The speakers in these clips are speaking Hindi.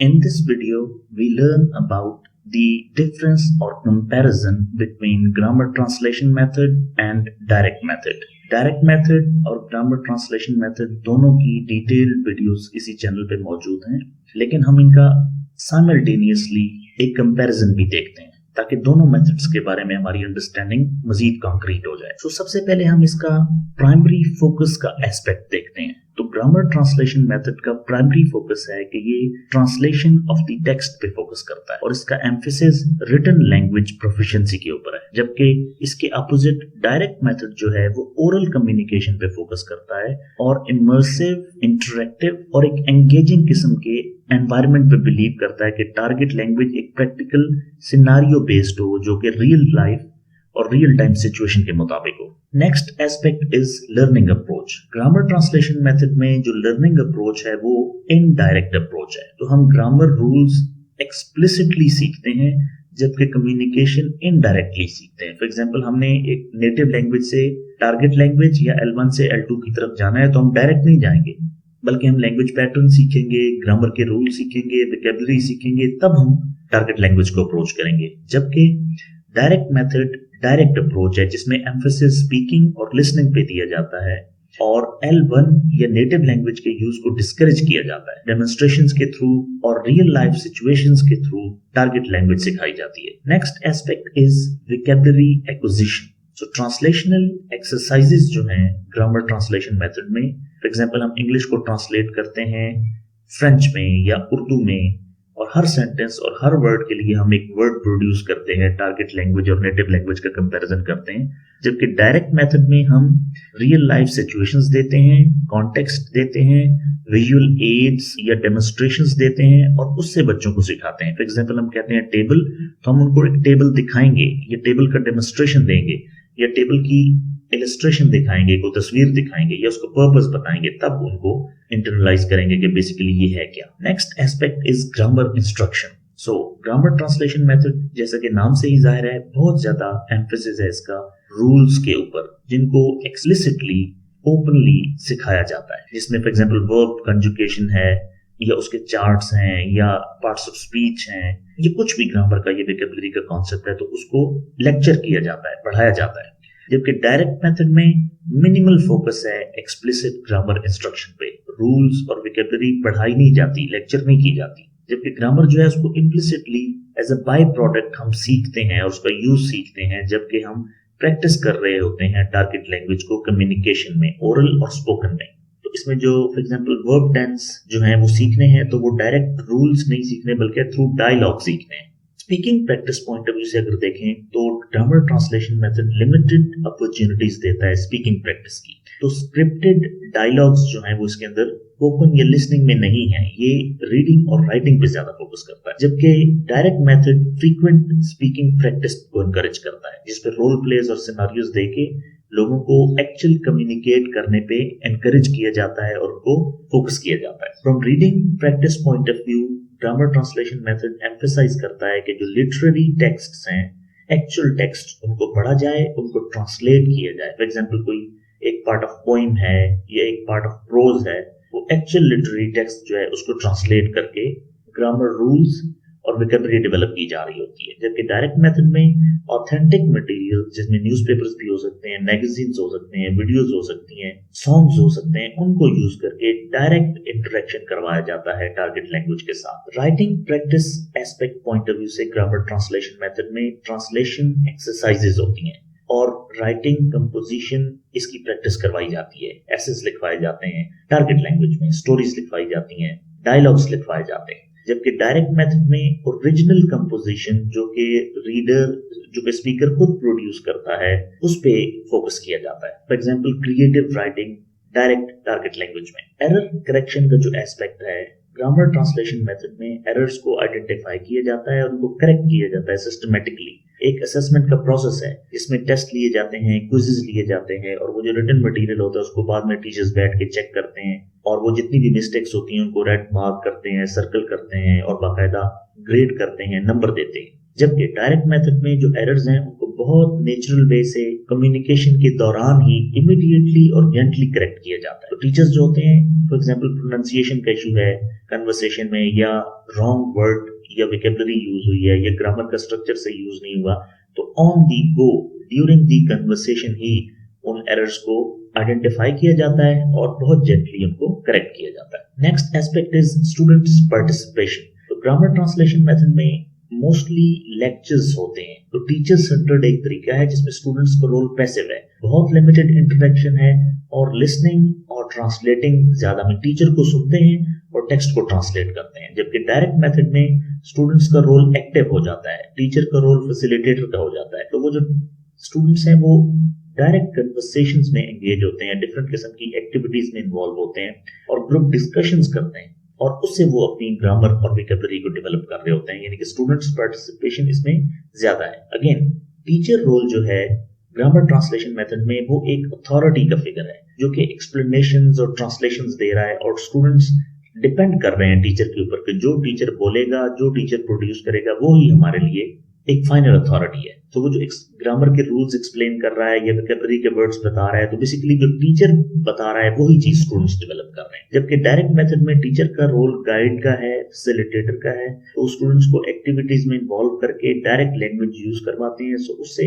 In this video, we learn about the difference or comparison between grammar translation method and direct method. Direct method और ग्रामर ट्रांसलेशन मेथड दोनों की डिटेल्ड वीडियोस इसी चैनल पे मौजूद हैं, लेकिन हम इनका साइमल्टेनियसली एक कंपैरिजन भी देखते हैं ताकि दोनों मेथड्स के बारे में हमारी अंडरस्टैंडिंग मजीद कॉन्क्रीट हो जाए। तो सबसे पहले हम इसका प्राइमरी फोकस का एस्पेक्ट देखते हैं। तो ग्रामर ट्रांसलेशन मेथड का प्राइमरी फोकस है कि ये ट्रांसलेशन ऑफ द टेक्स्ट पे फोकस करता है और इसका एम्फेसिस रिटन लैंग्वेज प्रोफिशिएंसी के ऊपर है, जबकि इसके अपोजिट डायरेक्ट मेथड जो है वो ओरल कम्युनिकेशन पे फोकस करता है और इमर्सिव, इंटरैक्टिव और एक एंगेजिंग किस्म के एनवायरनमेंट पे बिलीव करता है कि टारगेट लैंग्वेज एक प्रैक्टिकल सिनारियो बेस्ड हो जो कि रियल लाइफ और रियल टाइम सिचुएशन के मुताबिक हो। Next aspect is learning approach. Grammar translation method में जो लर्निंग अप्रोच है वो इनडायरेक्ट अप्रोच है। तो हम ग्रामर रूल्स एक्सप्लिसिटली सीखते हैं जबकि कम्युनिकेशन इनडायरेक्टली सीखते हैं। फॉर एग्जांपल, हमने एक नेटिव लैंग्वेज से टारगेट लैंग्वेज या L1 से L2 की तरफ जाना है तो हम डायरेक्ट नहीं जाएंगे, बल्कि हम लैंग्वेज पैटर्न सीखेंगे, ग्रामर के रूल सीखेंगे, वोकैबुलरी सीखेंगे, तब हम टारगेट लैंग्वेज को अप्रोच करेंगे। जबकि डायरेक्ट मेथड डायरेक्ट अप्रोच है जिसमें एम्फेसिस स्पीकिंग और लिसनिंग पे दिया जाता है और L1 या नेटिव लैंग्वेज के यूज को डिस्करेज किया जाता है। डेमोन्स्ट्रेशंस के थ्रू और रियल लाइफ सिचुएशंस के थ्रू टारगेट लैंग्वेज सिखाई जाती है। Next aspect is vocabulary acquisition. So translational exercises जो हैं ग्रामर ट्रांसलेशन मेथड में, फॉर एग्जांपल हम इंग्लिश को ट्रांसलेट करते हैं फ्रेंच में या उर्दू में और हर सेंटेंस और हर वर्ड के लिए हम एक वर्ड प्रोड्यूस करते हैं, टारगेट लैंग्वेज और नेटिव लैंग्वेज का कंपैरिजन करते हैं। जबकि डायरेक्ट मेथड में हम रियल लाइफ सिचुएशंस देते हैं, कॉन्टेक्स्ट देते हैं, विजुअल एड्स या डेमोन्स्ट्रेशंस देते हैं और उससे बच्चों को सिखाते हैं। फॉर एग्जांपल, हम कहते हैं टेबल, तो हम उनको एक टेबल दिखाएंगे या टेबल का डेमोन्स्ट्रेशन देंगे या टेबल की इलस्ट्रेशन दिखाएंगे, कोई तस्वीर दिखाएंगे या उसका पर्पस बताएंगे, तब उनको इंटरनलाइज करेंगे कि बेसिकली ये है क्या। Next aspect is grammar instruction. So grammar translation method, जैसा कि नाम से ही जाहिर है, बहुत ज्यादा एम्फेसिस है इसका रूल्स के ऊपर जिनको एक्सप्लिसिटली ओपनली सिखाया जाता है, जिसमें फॉर एग्जांपल वर्ब कंजुगेशन है या उसके चार्ट्स हैं या पार्ट्स ऑफ स्पीच हैं, ये कुछ भी ग्रामर का ये वोकैबुलरी का कॉन्सेप्ट है तो उसको लेक्चर किया जाता है, पढ़ाया जाता है। जबकि डायरेक्ट मेथड में मिनिमल फोकस है एक्सप्लिसिट ग्रामर इंस्ट्रक्शन पे। रूल्स और वोकैबुलरी पढ़ाई नहीं जाती, लेक्चर नहीं की जाती। जबकि ग्रामर जो है उसको implicitly as a by product हम सीखते हैं और उसका यूज सीखते हैं, जबकि हम प्रैक्टिस कर रहे होते हैं टारगेट लैंग्वेज को कम्युनिकेशन में, ओरल और स्पोकन में। तो इसमें जो फॉर एग्जांपल वर्ब टेंस जो है वो सीखने हैं तो वो डायरेक्ट रूल्स नहीं सीखने बल्कि थ्रू डायलॉग सीखने हैं। Speaking practice point of view से अगर देखें तो grammar translation method limited opportunities देता है स्पीकिंग प्रैक्टिस की। तो स्क्रिप्टेड डायलॉग्स जो हैं वो इसके अंदर स्पोकन या लिसनिंग में नहीं है, ये रीडिंग और राइटिंग पे ज्यादा फोकस करता है। जबकि direct method frequent speaking practice को एनकरेज करता है, जिसपे रोल प्लेस और सिनेरियोज देके लोगों को एक्चुअल कम्युनिकेट करने पे एनकरेज किया जाता है और उनको फोकस किया जाता है। From reading practice point of view, grammar translation method emphasize करता है कि जो लिटरेरी टेक्स्ट्स हैं, एक्चुअल टेक्स्ट, उनको पढ़ा जाए, उनको ट्रांसलेट किया जाए। फॉर एग्जांपल, कोई एक पार्ट ऑफ पोइम है या एक पार्ट ऑफ प्रोज है, वो एक्चुअल लिटरेरी टेक्स्ट जो है उसको ट्रांसलेट करके ग्रामर रूल्स और वोकैबुलरी डेवलप की जा रही होती है। जबकि डायरेक्ट मेथड में ऑथेंटिक मटेरियल, जिसमें न्यूज़पेपर्स भी हो सकते हैं, मैगजीन्स हो सकते हैं, वीडियोस हो सकती हैं, सॉन्ग्स हो सकते हैं, उनको यूज करके डायरेक्ट इंटरेक्शन करवाया जाता है टारगेट लैंग्वेज के साथ। Writing practice aspect point of view से ग्रामर ट्रांसलेशन मेथड में ट्रांसलेशन एक्सरसाइजेज होती हैं और राइटिंग कंपोजिशन इसकी प्रैक्टिस करवाई जाती है। एसेस लिखवाए जाते हैं टारगेट लैंग्वेज में, स्टोरीज लिखवाई जाती हैं, डायलॉग्स लिखवाए जाते हैं। जबकि डायरेक्ट मेथड में ओरिजिनल कंपोजिशन जो कि रीडर, जो कि स्पीकर खुद प्रोड्यूस करता है, उस पे फोकस किया जाता है। For example, creative writing direct target language में। एरर करेक्शन का जो एस्पेक्ट है ग्रामर ट्रांसलेशन मेथड में, एरर्स को आइडेंटिफाई किया जाता है और उनको करेक्ट किया जाता है सिस्टमेटिकली। एक असेसमेंट का प्रोसेस है जिसमें टेस्ट लिए जाते हैं, क्विज़ेस लिए जाते हैं और वो जो रिटन मटेरियल होता है उसको बाद में टीचर्स बैठ के चेक करते हैं और वो जितनी भी मिस्टेक्स होती हैं उनको रेड मार्क करते हैं, सर्कल करते हैं और बाकायदा ग्रेड करते हैं, नंबर देते हैं। जबकि डायरेक्ट मेथड में जो एरर्स हैं उनको बहुत नेचुरल वे से कम्युनिकेशन के दौरान ही इमीडिएटली और जेंटली करेक्ट किया जाता है। तो टीचर्स जो होते हैं, फॉर एग्जांपल प्रोनाउंसिएशन का इशू है कन्वर्सेशन में, या रॉन्ग वर्ड या वोकैबुलरी यूज हुई है, या ग्रामर का स्ट्रक्चर से यूज नहीं हुआ, तो on the go during the conversation ही उन एरर्स को आइडेंटिफाई किया जाता है और बहुत जेंटली उनको करेक्ट किया जाता है। Next aspect is students participation. तो ग्रामर ट्रांसलेशन मेथड में मोस्टली लेक्चर्स होते हैं, तो टीचर सेंटर्ड एक तरीका है जिसमें स्टूडेंट्स का रोल पैसिव है, बहुत लिमिटेड इंटरेक्शन है और लिसनिंग और ट्रांसलेटिंग ज्यादा में टीचर को सुनते हैं और टेक्स्ट को ट्रांसलेट करते हैं। जबकि डायरेक्ट मेथड में स्टूडेंट्स का रोल एक्टिव हो जाता है, टीचर का रोल फैसिलिटेटर का हो जाता है। तो वो जो स्टूडेंट्स हैं वो डायरेक्ट कन्वर्सेशंस में एंगेज होते हैं, डिफरेंट किस्म की एक्टिविटीज में इन्वॉल्व होते हैं और ग्रुप डिस्कशंस करते हैं, और उससे वो अपनी ग्रामर और वोकैबुलरी को डेवलप कर रहे होते हैं। यानी कि स्टूडेंट्स पार्टिसिपेशन इसमें ज्यादा है। अगेन टीचर रोल जो है ग्रामर ट्रांसलेशन मेथड में वो एक अथॉरिटी का फिगर है जो कि एक्सप्लेनेशंस और ट्रांसलेशंस दे रहा है, और स्टूडेंट्स डिपेंड कर रहे हैं टीचर के ऊपर कि जो टीचर बोलेगा, जो टीचर प्रोड्यूस करेगा, वो ही हमारे लिए एक फाइनल अथॉरिटी है। तो वो जो ग्रामर के रूल्स एक्सप्लेन कर रहा है या वोकैबुलरी के वर्ड्स बता रहा है, तो बेसिकली जो टीचर बता रहा है वही चीज स्टूडेंट्स डेवलप कर रहे हैं। जबकि डायरेक्ट मेथड में टीचर का रोल गाइड का है, फैसिलिटेटर का है, तो स्टूडेंट्स को एक्टिविटीज में इन्वॉल्व करके डायरेक्ट लैंग्वेज यूज करवाते हैं। सो उससे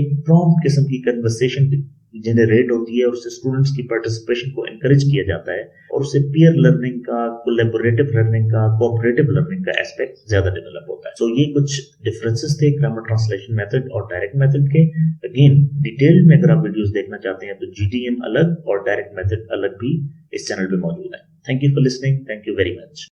एक प्रॉम्प्ट किस्म की कन्वर्सेशन जनरेट होती है और उससे स्टूडेंट्स की पार्टिसिपेशन को एनकरेज किया जाता है, और उससे पीयर लर्निंग का, कोलैबोरेटिव लर्निंग का, कोऑपरेटिव लर्निंग का एस्पेक्ट ज्यादा डेवलप होता है। सो ये कुछ डिफरेंसेस थे ग्रामर ट्रांसलेशन मेथड और डायरेक्ट मेथड के। अगेन डिटेल में अगर आप वीडियोस देखना चाहते हैं तो GTM अलग और डायरेक्ट मेथड अलग भी इस चैनल पे मौजूद है। Thank you for listening, thank you very much.